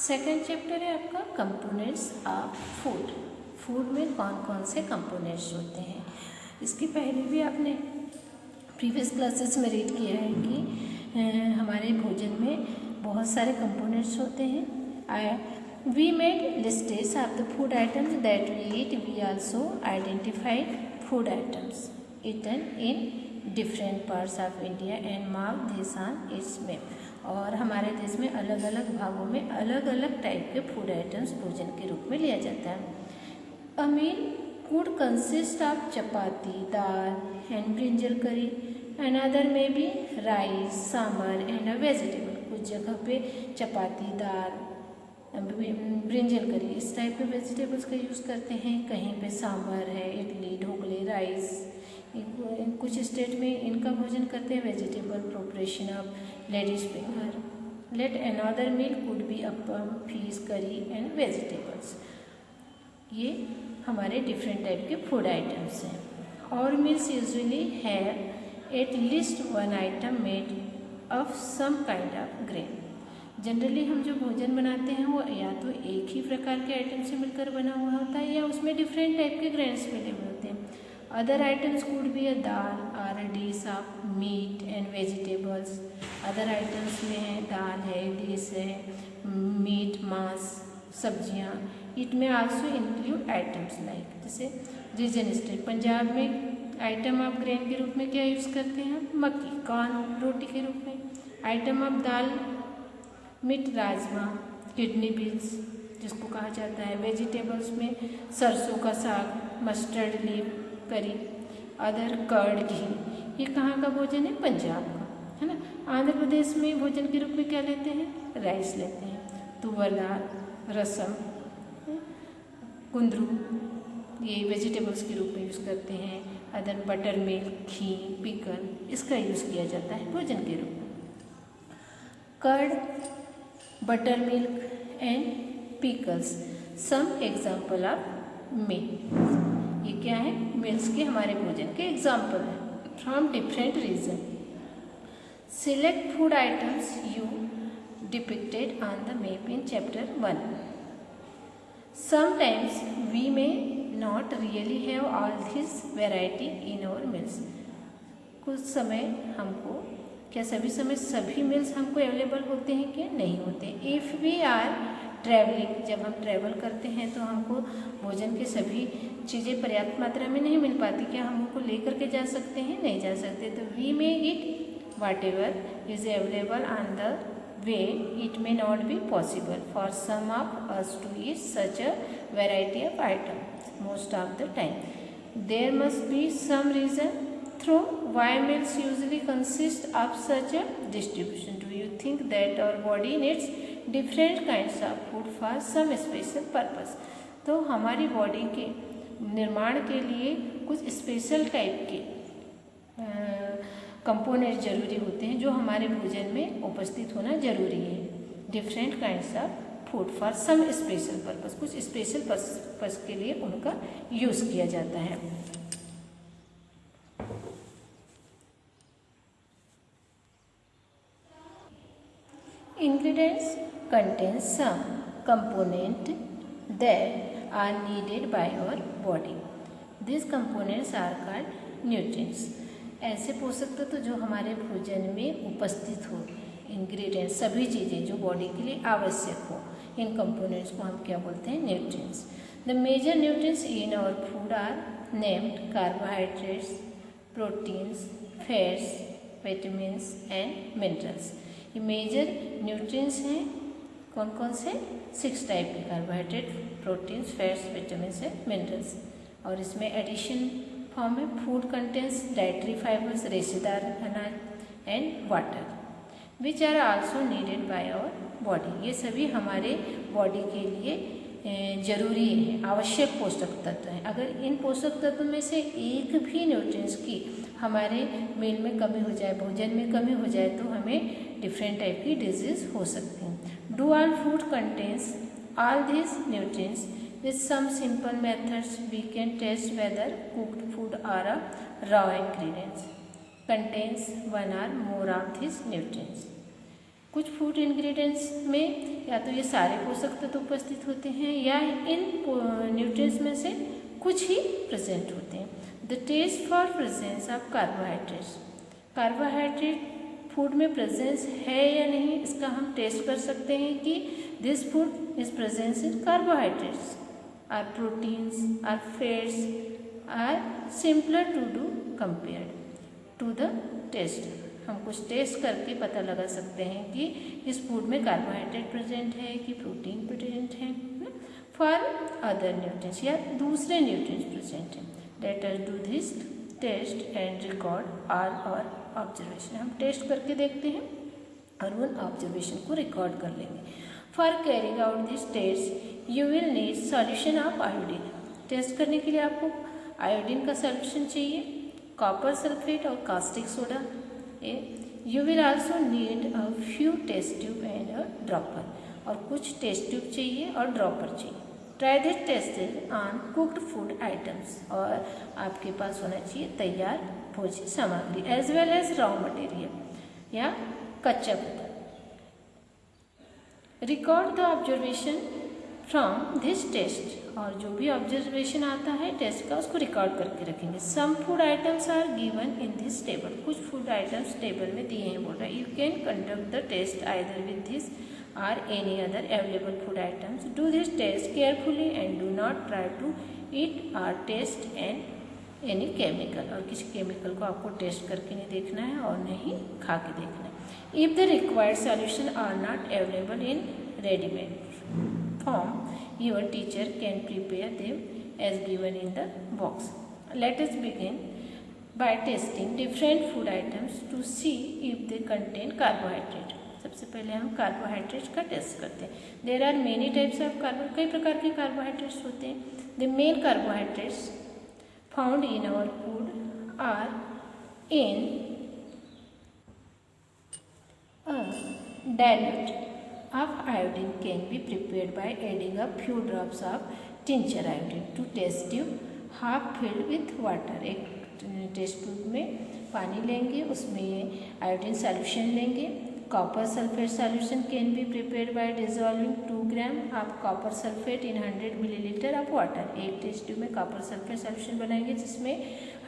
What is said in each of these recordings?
Second chapter है आपका components of food. Food में कौन कौन से कंपोनेंट्स होते हैं, इसकी पहले भी आपने प्रीवियस क्लासेस में रीड किया है कि हमारे भोजन में बहुत सारे कंपोनेंट्स होते हैं। We made lists of the food items that we eat. We also identified food items eaten in different parts of India and mark this on its map. और हमारे देश में अलग अलग भागों में अलग अलग टाइप के फूड आइटम्स भोजन के रूप में लिया जाता है। A meal could consist of chapati, dal and brinjal curry. Another में भी rice, sambar and a vegetable. कुछ जगह पे चपाती, दाल, ब्रिंजल करी इस टाइप के वेजिटेबल्स का यूज़ करते हैं। कहीं पे सांभर है, इडली, ढोकले, राइस। कुछ स्टेट में इनका भोजन करते हैं। Vegetable preparation of ladies finger. Let another meal could be appam, fish, curry and vegetables. ये हमारे डिफरेंट टाइप के फूड आइटम्स हैं। और meals usually have at least one item made of some kind of grain. Generally हम जो भोजन बनाते हैं वो या तो एक ही प्रकार के आइटम से मिलकर बना हुआ होता है या उसमें डिफरेंट टाइप के ग्रेन्स मिले हुए होते हैं। Other items could be a dal और a dish of meat and vegetables. Other items में है दाल है, डिश है, मीट, मांस, सब्जियां। इट में आल्सो इंक्लूड आइटम्स लाइक, जैसे रीजन स्टेट पंजाब में आइटम ऑफ ग्रेन के रूप में क्या यूज़ करते हैं, मक्की, कॉर्न, रोटी के रूप में। Item of dal meat, rajma, kidney beans जिसको कहा जाता है। वेजिटेबल्स में सरसों का साग, mustard leaf, curry. Other curd, ghee. ये कहाँ का भोजन है, पंजाब का, है ना। आंध्र प्रदेश में भोजन के रूप में क्या लेते हैं, राइस लेते हैं। तुअर दाल, रसम, कुंदरू, ये वेजिटेबल्स के रूप में यूज़ करते हैं। Other butter milk, ghee, pickle, इसका यूज़ किया जाता है भोजन के रूप में। Curd, butter milk and pickles some example of meat. ये क्या है, मिल्स के हमारे भोजन के एग्जाम्पल हैं। From different region select food items you depicted on the map in chapter 1। Sometimes we may not really have all this variety in our meals. कुछ समय हमको, क्या सभी समय सभी मिल्स हमको अवेलेबल होते हैं, क्या नहीं होते। इफ़ वी आर ट्रैवलिंग, जब हम ट्रैवल करते हैं तो हमको भोजन की सभी चीज़ें पर्याप्त मात्रा में नहीं मिल पाती, क्या हम उनको लेकर के जा सकते हैं, नहीं जा सकते। तो we may eat whatever is available on the way. It may not be possible for some of us to eat such a variety of item most of the time. There must be some reason through why meals usually consist of such a distribution. Do you think that our body needs different kinds of food for some special purpose? तो हमारी body के निर्माण के लिए कुछ special type के component जरूरी होते हैं जो हमारे भोजन में उपस्थित होना जरूरी है। Different kinds of food for some special purpose, कुछ स्पेशल पर्पस के लिए उनका यूज़ किया जाता है। Ingredients contain some component that are needed by our body. These components are called nutrients. ऐसे पोषक तत्व जो हमारे भोजन में उपस्थित हो, इंग्रेडिएंट्स, सभी चीज़ें जो बॉडी के लिए आवश्यक हो, इन कंपोनेंट्स को हम क्या बोलते हैं, nutrients. The major nutrients in our food are named carbohydrates, proteins, fats, vitamins and minerals. ये मेजर न्यूट्रिएंट्स हैं कौन कौन से, 6 टाइप के, carbohydrate, proteins, fats, vitamins and minerals. और इसमें एडिशन फॉर्म में फूड कंटेंट्स डाइटरी फाइबर्स, रेशेदार अनाज and water which are also needed by our body. ये सभी हमारे बॉडी के लिए जरूरी है, आवश्यक पोषक तत्व हैं। अगर इन पोषक तत्व में से एक भी न्यूट्रिएंट्स की हमारे मील में कमी हो जाए, भोजन में कमी हो जाए, तो हमें डिफरेंट टाइप की डिजीज हो सकती हैं। Do all food contains all this nutrients with some simple methods we can test whether cooked food or a raw ingredients contains one or more of this nutrients. कुछ food ingredients में या तो ये सारे पोषक तत्व उपस्थित होते हैं या इन न्यूट्रिएंट्स में से कुछ ही प्रेजेंट होते हैं। The test for presence of carbohydrates, carbohydrate food में प्रेजेंस है या नहीं, इसका हम टेस्ट कर सकते हैं कि this food is presence in carbohydrates or proteins or fats or simpler to do compared to the test. हम कुछ टेस्ट करके पता लगा सकते हैं कि इस फूड में कार्बोहाइड्रेट प्रेजेंट है कि प्रोटीन प्रेजेंट है। फॉर अदर न्यूट्रिएंट्स या दूसरे न्यूट्रिएंट्स प्रेजेंट हैं। Let us do this test and record और ऑब्जर्वेशन। हम टेस्ट करके देखते हैं और उन ऑब्जर्वेशन को रिकॉर्ड कर लेंगे। For carrying out this test you will need solution of iodine. Test करने के लिए आपको आयोडीन का सॉल्यूशन चाहिए, कॉपर सल्फेट और caustic soda. You will also need a few test tube and a dropper, और कुछ टेस्ट ट्यूब चाहिए और ड्रॉपर चाहिए। Try this test on cooked food items, और आपके पास होना चाहिए तैयार भोज्य सामग्री as well as raw material या कच्चा पदार्थ। Record the observation from this test, और जो भी ऑब्जर्वेशन आता है टेस्ट का उसको रिकॉर्ड करके रखेंगे। Some food items are given in this table, कुछ फूड आइटम्स टेबल में दिए हैं। बोल रहा है you can conduct the test either with this or any other available food items. Do this test carefully and do not try to eat or taste any chemical, और किसी chemical को आपको टेस्ट करके नहीं देखना है और नहीं खा के देखना है। If the required solution are not available in ready-made form, your teacher can prepare them as given in the box. Let us begin by testing different food items to see if they contain carbohydrate. सबसे पहले हम carbohydrates का test करते हैं। There are many types of कई प्रकार के carbohydrates होते हैं। The main carbohydrates found in our food are in dilute of iodine can be prepared by adding a few drops of tincture iodine to test tube half filled with water। एक test tube में पानी लेंगे, उसमें iodine solution लेंगे। Copper sulphate solution can be prepared by dissolving 2 gram of copper sulphate in 100 millilitre of water. एक test tube में copper sulphate solution बनाएंगे जिसमें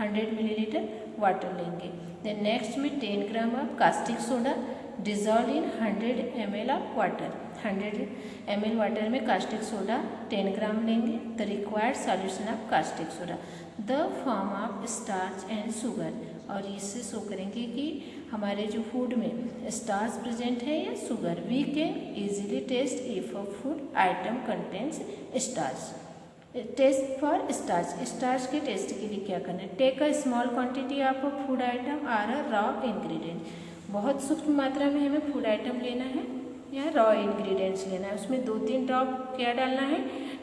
100 मिलीलीटर वाटर लेंगे। देन नेक्स्ट में 10 gram of caustic soda dissolve in 100 ml of water. 100 ml water में caustic soda 10 ग्राम लेंगे। The required solution of caustic soda the form of starch and sugar, और इससे show करेंगे कि हमारे जो फूड में स्टार्च प्रेजेंट है या sugar. We can easily test if a food item contains starch. Test for starch, starch के टेस्ट के लिए क्या करना है। Take a small quantity of a food item or a raw ingredient, बहुत सूक्ष्म मात्रा में हमें फूड आइटम लेना है या रॉ इंग्रेडिएंट्स लेना है। उसमें 2-3 ड्रॉप क्या डालना है,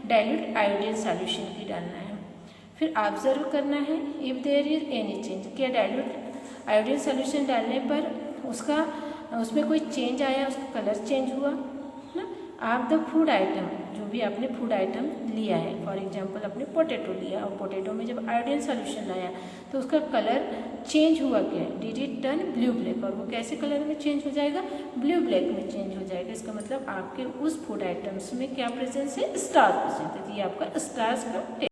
डाइल्यूट आयोडीन सॉल्यूशन की डालना है। फिर ऑब्जर्व करना है if there is any change, क्या डाइल्यूट आयोडीन सॉल्यूशन डालने पर उसमें कोई चेंज आया, उसका कलर चेंज हुआ ना। आप द फूड आइटम, जो भी आपने फूड आइटम लिया है, फॉर एग्जांपल आपने पोटैटो लिया और पोटैटो में जब आयोडीन सॉल्यूशन लाया तो उसका कलर चेंज हुआ क्या, did it turn blue black, और वो कैसे कलर में चेंज हो जाएगा, ब्लू ब्लैक में चेंज हो जाएगा। इसका मतलब आपके उस फूड आइटम्स में क्या प्रेजेंस है, स्टार्च प्रेजेंट है। ये आपका स्टार्च का